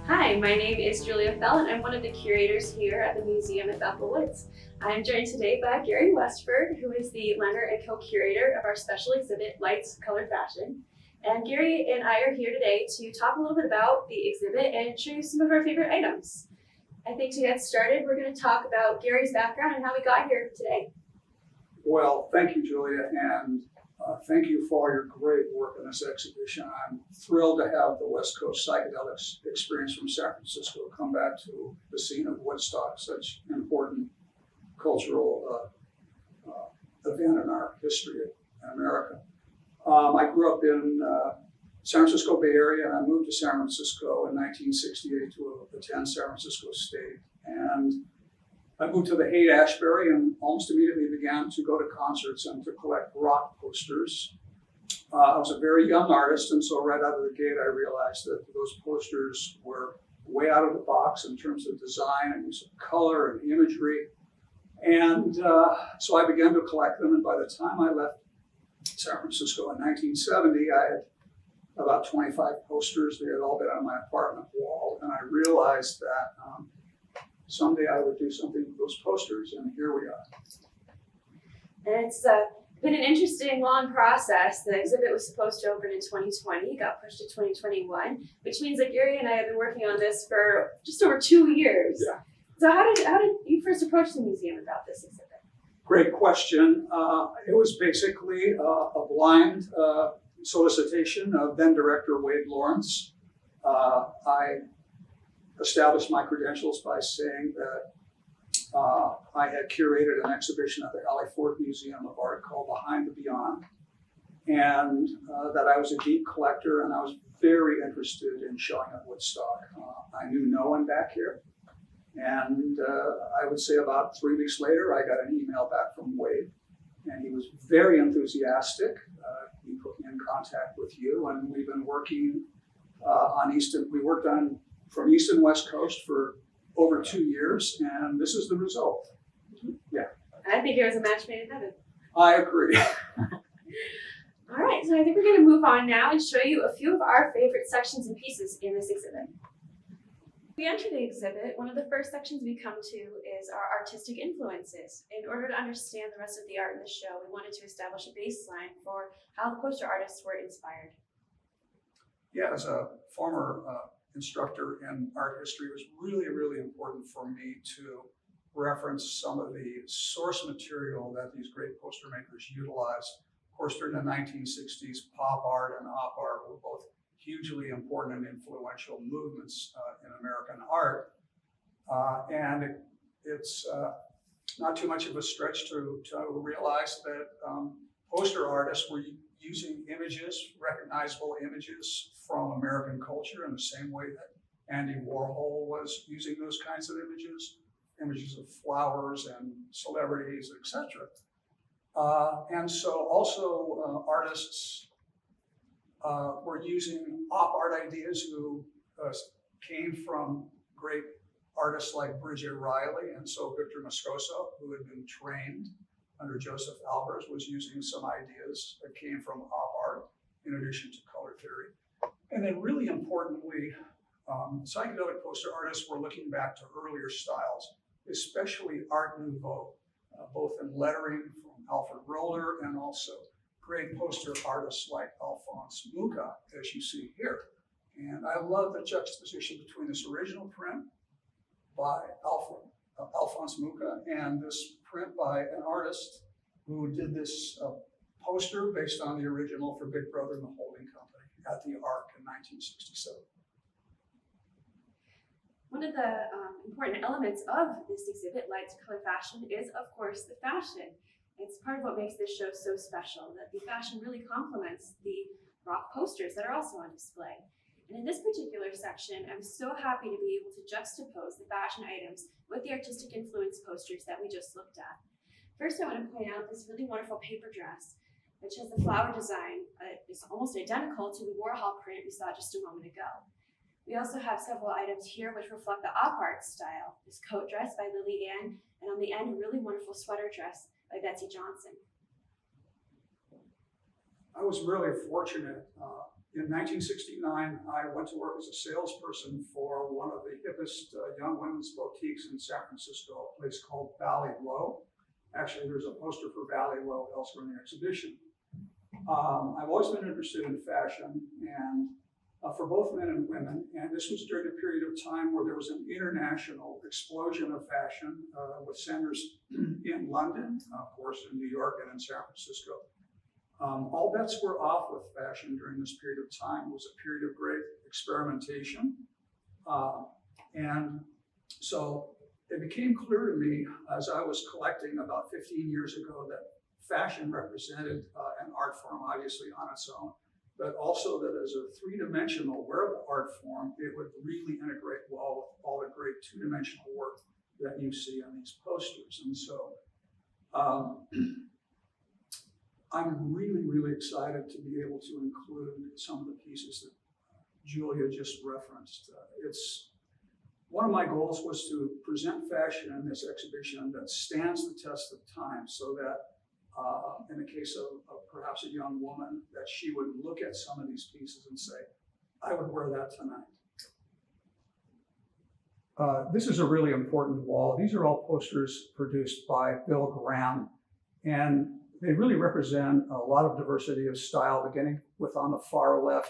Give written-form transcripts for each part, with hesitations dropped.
Hi, my name is Julia Fell, and I'm one of the curators here at the museum at Bethel Woods. I'm joined today by Gary Westford, who is the lender and co-curator of our special exhibit, Lights, Color, Fashion. And Gary and I are here today to talk a little bit about the exhibit and show you some of our favorite items. I think to get started, we're going to talk about Gary's background and how we got here today. Well, thank you, Julia, and thank you for all your great work in this exhibition. I'm thrilled to have the West Coast Psychedelics experience from San Francisco come back to the scene of Woodstock, such an important cultural event in our history in America. I grew up in San Francisco Bay Area, and I moved to San Francisco in 1968 to attend San Francisco State. And I moved to the Haight-Ashbury and almost immediately began to go to concerts and to collect rock posters. I was a very young artist, and so right out of the gate I realized that those posters were way out of the box in terms of design and use of color and imagery. And so I began to collect them, and by the time I left San Francisco in 1970, I had about 25 posters. They had all been on my apartment wall, and I realized that someday I would do something with those posters, and here we are. And it's been an interesting, long process. The exhibit was supposed to open in 2020, got pushed to 2021, which means that Gary and I have been working on this for just over 2 years. Yeah. So how did you first approach the museum about this exhibit? Great question. It was basically a blind solicitation of then director Wade Lawrence. I established my credentials by saying that I had curated an exhibition at the Ford Museum of Art called Behind the Beyond, and that I was a deep collector and I was very interested in showing at Woodstock. I knew no one back here, and I would say about 3 weeks later I got an email back from Wade, and he was very enthusiastic. He put me in contact with you, and we've been working we worked on from East and West Coast for over 2 years, and this is the result. Yeah. I think it was a match made in heaven. I agree. All right, so I think we're going to move on now and show you a few of our favorite sections and pieces in this exhibit. We enter the exhibit, one of the first sections we come to is our artistic influences. In order to understand the rest of the art in the show, we wanted to establish a baseline for how the poster artists were inspired. Yeah, as a former instructor in art history, it was really, really important for me to reference some of the source material that these great poster makers utilized. Of course, during the 1960s, pop art and op art were both hugely important and influential movements in American art. And it's not too much of a stretch to realize that poster artists were using images, recognizable images from American culture in the same way that Andy Warhol was using those kinds of images of flowers and celebrities, etc. And so also artists were using op art ideas who came from great artists like Bridget Riley, and so Victor Moscoso, who had been trained under Joseph Albers, was using some ideas that came from op art in addition to color theory. And then really importantly, psychedelic poster artists were looking back to earlier styles, especially Art Nouveau, both in lettering from Alfred Roller and also great poster artists like Alphonse Mucha, as you see here. And I love the juxtaposition between this original print by Alphonse Mucha and this print by an artist who did this poster based on the original for Big Brother and the Holding Company at the Arc in 1967. One of the important elements of this exhibit, Lights, Color, Fashion, is of course the fashion. It's part of what makes this show so special, that the fashion really complements the rock posters that are also on display. And in this particular section, I'm so happy to be able to juxtapose the fashion items with the artistic influence posters that we just looked at. First, I want to point out this really wonderful paper dress, which has the flower design. It's almost identical to the Warhol print we saw just a moment ago. We also have several items here which reflect the op art style. This coat dress by Lily Ann, and on the end, a really wonderful sweater dress by Betsy Johnson. I was really fortunate In 1969, I went to work as a salesperson for one of the hippest young women's boutiques in San Francisco, a place called Valley Low. Actually, there's a poster for Valley Low elsewhere in the exhibition. I've always been interested in fashion, and for both men and women, and this was during a period of time where there was an international explosion of fashion with centers in London, of course, in New York and in San Francisco. All bets were off with fashion during this period of time. It was a period of great experimentation. And so it became clear to me as I was collecting about 15 years ago that fashion represented an art form, obviously on its own, but also that as a three-dimensional wearable art form, it would really integrate well with all the great two-dimensional work that you see on these posters. And so I'm really, really excited to be able to include some of the pieces that Julia just referenced. One of my goals was to present fashion in this exhibition that stands the test of time, so that in the case of perhaps a young woman, that she would look at some of these pieces and say, I would wear that tonight. This is a really important wall. These are all posters produced by Bill Graham, and they really represent a lot of diversity of style, beginning with, on the far left,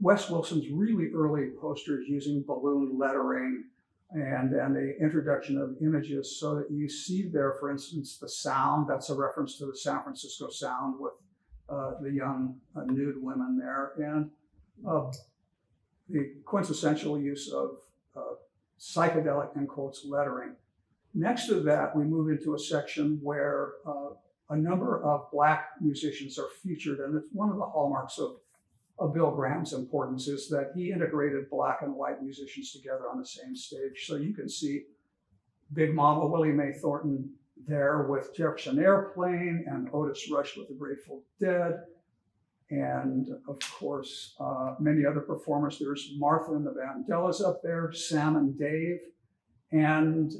Wes Wilson's really early posters using balloon lettering and the introduction of images, so that you see there, for instance, the sound. That's a reference to the San Francisco sound with the young nude women there, and the quintessential use of psychedelic, in quotes, lettering. Next to that, we move into a section where a number of Black musicians are featured, and it's one of the hallmarks of Bill Graham's importance is that he integrated Black and white musicians together on the same stage. So you can see Big Mama Willie Mae Thornton there with Jefferson Airplane, and Otis Rush with the Grateful Dead, and of course many other performers. There's Martha and the Vandellas up there, Sam and Dave, and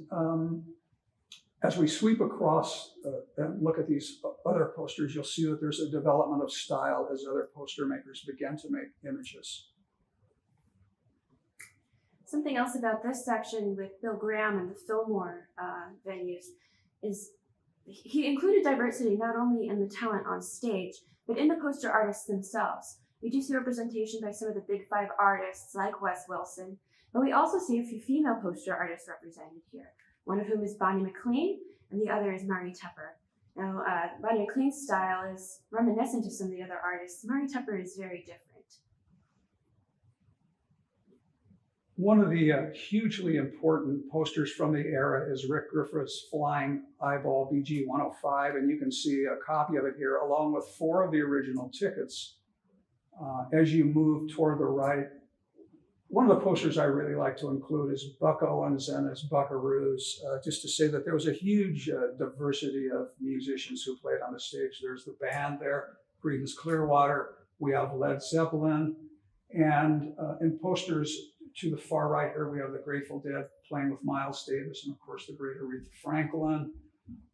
as we sweep across and look at these other posters, you'll see that there's a development of style as other poster makers begin to make images. Something else about this section with Bill Graham and the Fillmore venues is he included diversity not only in the talent on stage, but in the poster artists themselves. We do see representation by some of the big five artists like Wes Wilson, but we also see a few female poster artists represented here, one of whom is Bonnie McLean, and the other is Mari Tepper. Now, Bonnie McLean's style is reminiscent of some of the other artists. Mari Tepper is very different. One of the hugely important posters from the era is Rick Griffith's Flying Eyeball BG 105, and you can see a copy of it here, along with 4 of the original tickets. As you move toward the right, one of the posters I really like to include is Buck Owens and his Buckaroos, just to say that there was a huge diversity of musicians who played on the stage. There's the band there, Creedence Clearwater, we have Led Zeppelin, and in posters to the far right here, we have the Grateful Dead playing with Miles Davis, and of course the great Aretha Franklin.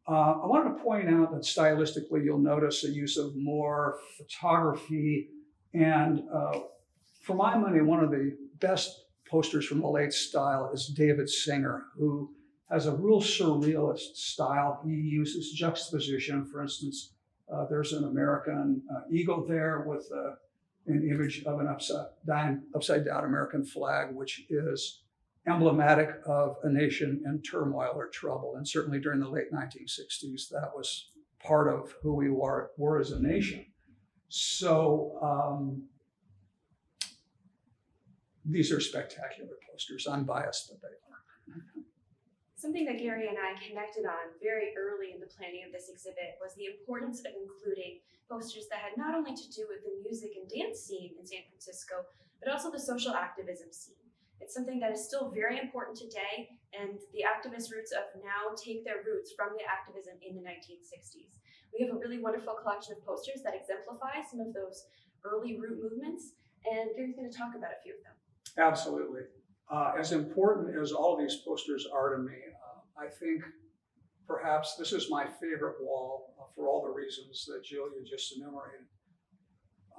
I wanted to point out that stylistically, you'll notice the use of more photography, and for my money, one of the best posters from the late style is David Singer, who has a real surrealist style. He uses juxtaposition. For instance, there's an American eagle there with an image of an upside down American flag, which is emblematic of a nation in turmoil or trouble. And certainly during the late 1960s, that was part of who we were as a nation. So these are spectacular posters. I'm biased, but they are. Something that Gary and I connected on very early in the planning of this exhibit was the importance of including posters that had not only to do with the music and dance scene in San Francisco, but also the social activism scene. It's something that is still very important today, and the activist roots of now take their roots from the activism in the 1960s. We have a really wonderful collection of posters that exemplify some of those early root movements, and Gary's going to talk about a few of them. Absolutely. As important as all these posters are to me, I think perhaps this is my favorite wall for all the reasons that Julia just enumerated.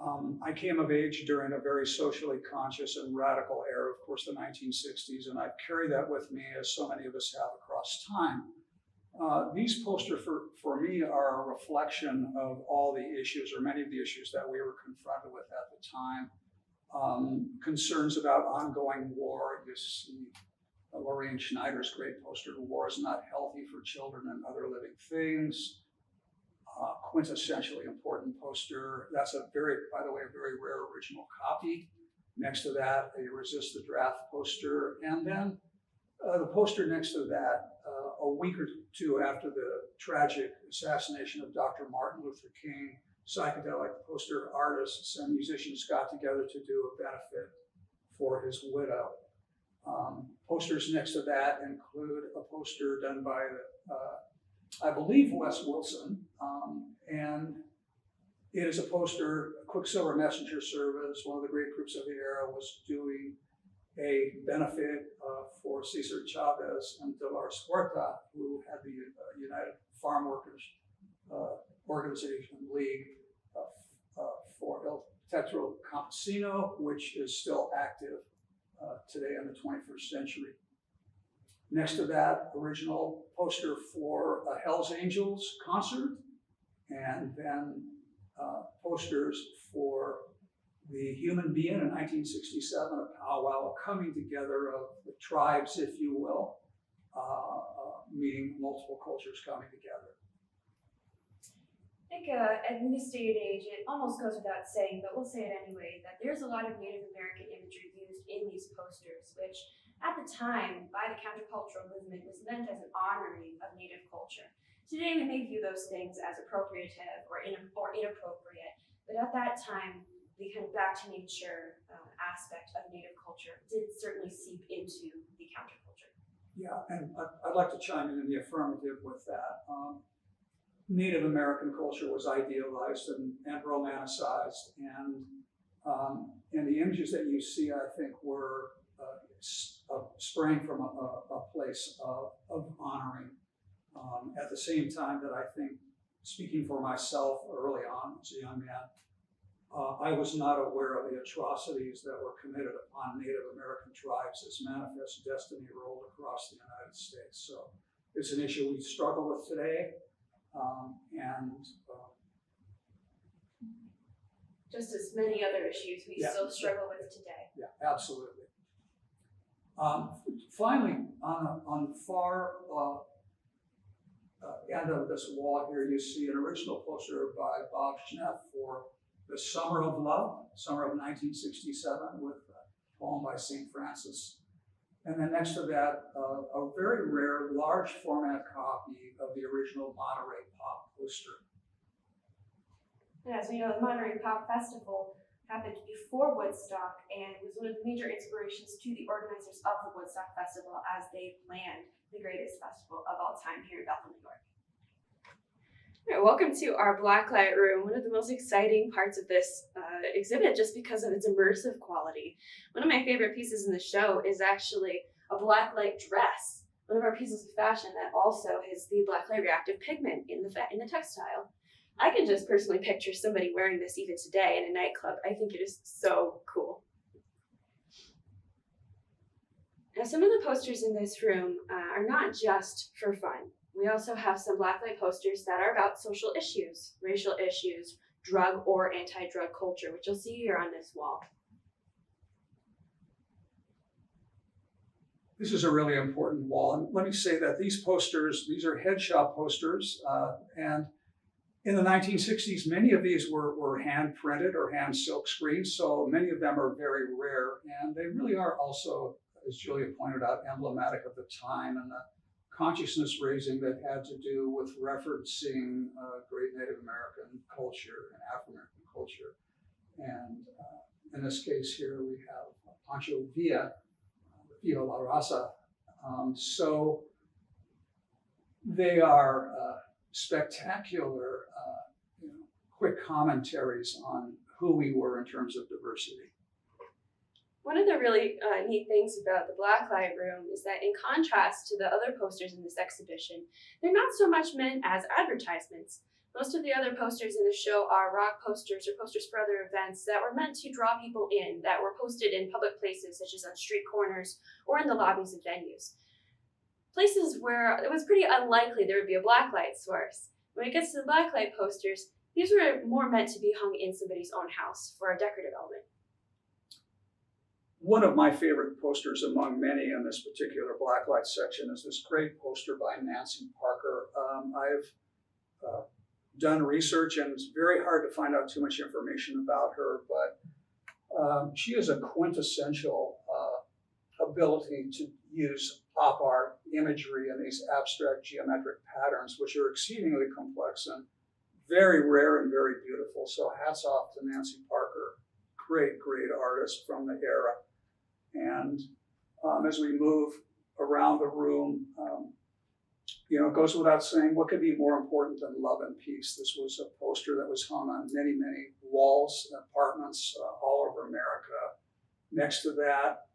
I came of age during a very socially conscious and radical era, of course, the 1960s, and I've carried that with me, as so many of us have across time. These posters for me are a reflection of all the issues, or many of the issues that we were confronted with at the time. Concerns about ongoing war. You see Lorraine Schneider's great poster, "War is not healthy for children and other living things." Quintessentially important poster. That's by the way, a very rare original copy. Next to that, a Resist the Draft poster. And then the poster next to that, a week or two after the tragic assassination of Dr. Martin Luther King, psychedelic poster artists and musicians got together to do a benefit for his widow. Posters next to that include a poster done by I believe Wes Wilson, and it is a poster. Quicksilver Messenger Service, one of the great groups of the era, was doing a benefit for Cesar Chavez and Dolores Huerta, who had the United Farm Workers Organization League for El Tetro Campesino, which is still active today in the 21st century. Next to that, original poster for a Hells Angels concert, and then posters for the Human Being in 1967, a powwow, a coming together of the tribes, if you will, meaning multiple cultures coming together. I think in this day and age, it almost goes without saying, but we'll say it anyway, that there's a lot of Native American imagery used in these posters, which at the time, by the countercultural movement, was meant as an honoring of Native culture. Today, we may view those things as appropriative or inappropriate, but at that time, the kind of back to nature aspect of Native culture did certainly seep into the counterculture. Yeah, and I'd like to chime in the affirmative with that. Native American culture was idealized and romanticized, and the images that you see, I think, were sprang from a place of honoring. At the same time that I think, speaking for myself early on as a young man, I was not aware of the atrocities that were committed upon Native American tribes as Manifest Destiny rolled across the United States. So it's an issue we struggle with today, and just as many other issues we still struggle with today. Yeah, absolutely. Finally, on the far end of this wall here, you see an original poster by Bob Schneff for The Summer of Love, summer of 1967, with a poem by St. Francis. And then next to that, a very rare large format copy of the original Monterey Pop poster. And as we know, the Monterey Pop Festival happened before Woodstock and was one of the major inspirations to the organizers of the Woodstock Festival as they planned the greatest festival of all time here in Bethel, New York. All right, welcome to our Blacklight room, one of the most exciting parts of this exhibit just because of its immersive quality. One of my favorite pieces in the show is actually a blacklight dress, one of our pieces of fashion that also has the blacklight reactive pigment in the textile. I can just personally picture somebody wearing this even today in a nightclub. I think it is so cool. Now, some of the posters in this room are not just for fun. We also have some blacklight posters that are about social issues, racial issues, drug or anti-drug culture, which you'll see here on this wall. This is a really important wall. And let me say that these posters, these are headshot posters, and in the 1960s, many of these were hand printed or hand silk screened, so many of them are very rare, and they really are also, as Julia pointed out, emblematic of the time and the consciousness raising that had to do with referencing great Native American culture and African American culture. And in this case here, we have Pancho Villa, Viva la Raza. So they are spectacular, quick commentaries on who we were in terms of diversity. One of the really neat things about the Blacklight room is that in contrast to the other posters in this exhibition, they're not so much meant as advertisements, Most of the other posters in the show are rock posters or posters for other events that were meant to draw people in, that were posted in public places such as on street corners or in the lobbies of venues. Places where it was pretty unlikely there would be a blacklight source. When it gets to the blacklight posters, these were more meant to be hung in somebody's own house for a decorative element. One of my favorite posters among many in this particular blacklight section is this great poster by Nancy Parker. I've done research, and it's very hard to find out too much information about her, but she is a quintessential ability to use pop art imagery and these abstract geometric patterns, which are exceedingly complex and very rare and very beautiful. So hats off to Nancy Parker, great, great artist from the era. And as we move around the room, it goes without saying, what could be more important than love and peace? This was a poster that was hung on many, many walls, apartments all over America. Next to that,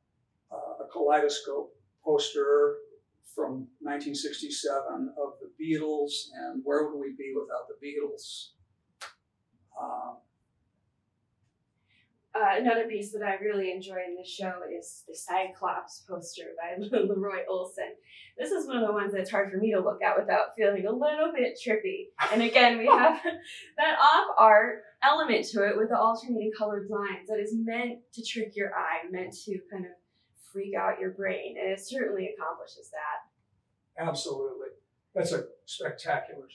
a kaleidoscope poster from 1967 of the Beatles, and where would we be without the Beatles? Another piece that I really enjoy in this show is the Cyclops poster by Roy Olson. This is one of the ones that's hard for me to look at without feeling a little bit trippy. And again, we have that op art element to it with the alternating colored lines that is meant to trick your eye, meant to kind of freak out your brain, and it certainly accomplishes that. Absolutely. That's a spectacular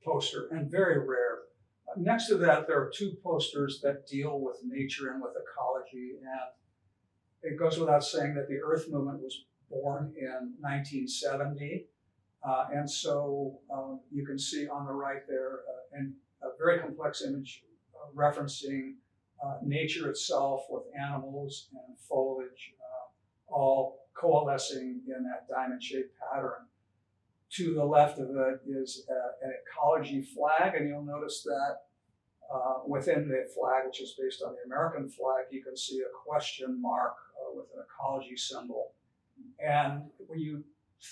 poster and very rare. Next to that, there are two posters that deal with nature and with ecology, and it goes without saying that the Earth movement was born in 1970, and so you can see on the right there and a very complex image referencing nature itself with animals and foliage all coalescing in that diamond-shaped pattern. To the left of it is an ecology flag, and you'll notice that within the flag, which is based on the American flag, you can see a question mark with an ecology symbol. And when you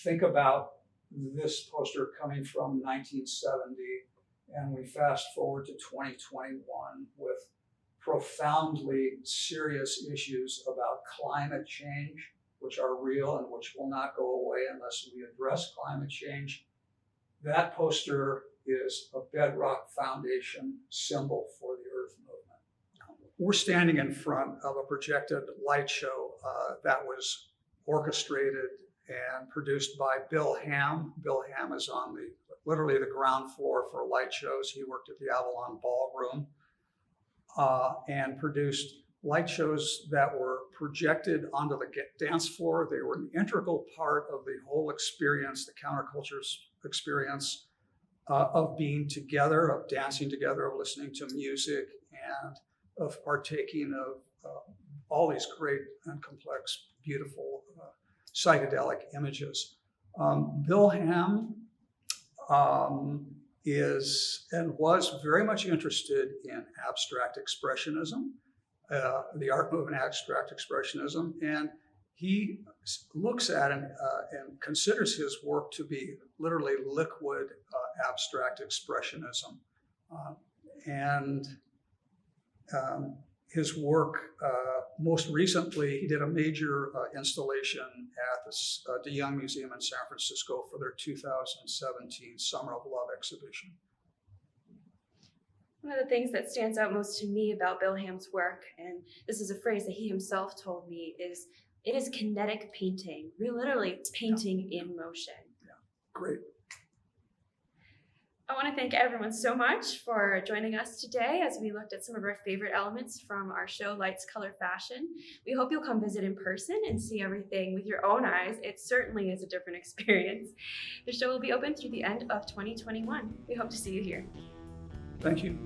think about this poster coming from 1970, and we fast forward to 2021 with profoundly serious issues about climate change, which are real and which will not go away unless we address climate change, that poster is a bedrock foundation symbol for the Earth movement. We're standing in front of a projected light show that was orchestrated and produced by Bill Hamm. Bill Hamm is on literally the ground floor for light shows. He worked at the Avalon Ballroom and produced light shows that were projected onto the dance floor. They were an integral part of the whole experience, the counterculture's experience of being together, of dancing together, of listening to music, and of partaking of all these great and complex, beautiful psychedelic images. Bill Hamm is and was very much interested in abstract expressionism, the art movement abstract expressionism, and he looks at and considers his work to be literally liquid abstract expressionism. His work, most recently, he did a major installation at the Young Museum in San Francisco for their 2017 Summer of Love exhibition. One of the things that stands out most to me about Bill Hamm's work, and this is a phrase that he himself told me, is it is kinetic painting. Literally, it's painting in motion. Yeah, great. I want to thank everyone so much for joining us today as we looked at some of our favorite elements from our show, Lights, Color, Fashion. We hope you'll come visit in person and see everything with your own eyes. It certainly is a different experience. The show will be open through the end of 2021. We hope to see you here. Thank you.